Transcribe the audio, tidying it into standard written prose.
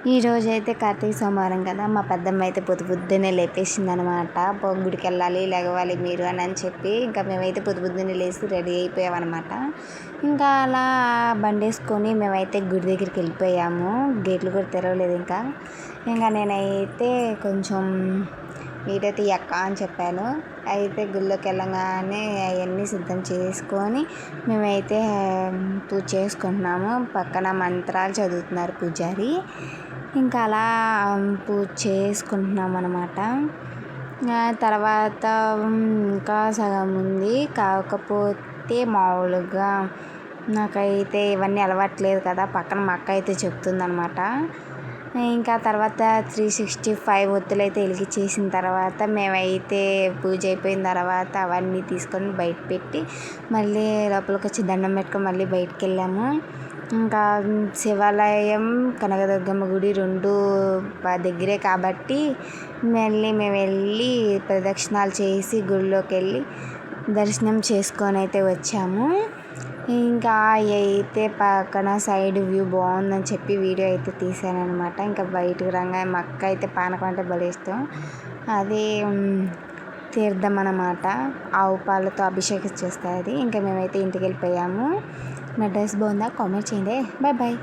ఈరోజైతే కార్తీక సోమవారం కదా, మా పెద్దమ్మ అయితే పొద్దున్నే లేపేసిందనమాట. గుడికి వెళ్ళాలి, లెగవాలి మీరు అని చెప్పి ఇంకా మేమైతే పొద్దున్నే లేచి రెడీ అయిపోయామన్నమాట. ఇంకా అలా బండేసుకొని మేమైతే గుడి దగ్గరికి వెళ్ళిపోయాము. గేట్లు కూడా తెరవలేదు. ఇంకా నేనైతే కొంచెం వీడియో తీయక్క అని చెప్పాను. అయితే గుళ్ళోకి వెళ్ళగానే అవన్నీ సిద్ధం చేసుకొని మేమైతే పూజ చేసుకుంటున్నాము. పక్కన మంత్రాలు చదువుతున్నారు పూజారి. ఇంకా అలా పూజ చేసుకుంటున్నాం అన్నమాట. తర్వాత ఇంకా సగం ఉంది. కాకపోతే మామూలుగా నాకైతే ఇవన్నీ అలవాట్లేదు కదా. పక్కన మా అక్క అయితే చెప్తుందనమాట. ఇంకా తర్వాత 365 ఒత్తులు అయితే వెలిగించేసిన తర్వాత మేమైతే పూజ అయిపోయిన తర్వాత అవన్నీ తీసుకొని బయట పెట్టి మళ్ళీ లోపలికి వచ్చి దండం పెట్టుకొని మళ్ళీ బయటికి వెళ్ళాము. ఇంకా శివాలయం, కనకదుర్గమ్మ గుడి రెండు దగ్గరే కాబట్టి మళ్ళీ మేము వెళ్ళి ప్రదక్షిణాలు చేసి గుడిలోకి వెళ్ళి దర్శనం చేసుకొని అయితే వచ్చాము. ఇంకా అయితే పక్కన సైడ్ వ్యూ బాగుందని చెప్పి వీడియో అయితే తీసాను అనమాట. ఇంకా బయటకు రాగా మా అక్క అయితే పానకం అంటే భలే ఇష్టం. అది తీర్థం అన్నమాట. ఆవు పాలతో అభిషేకం చేస్తుంది. ఇంకా మేమైతే ఇంటికి వెళ్ళిపోయాము. నా డ్రెస్ బాగుందా కామెంట్ చేయండి. Bye bye.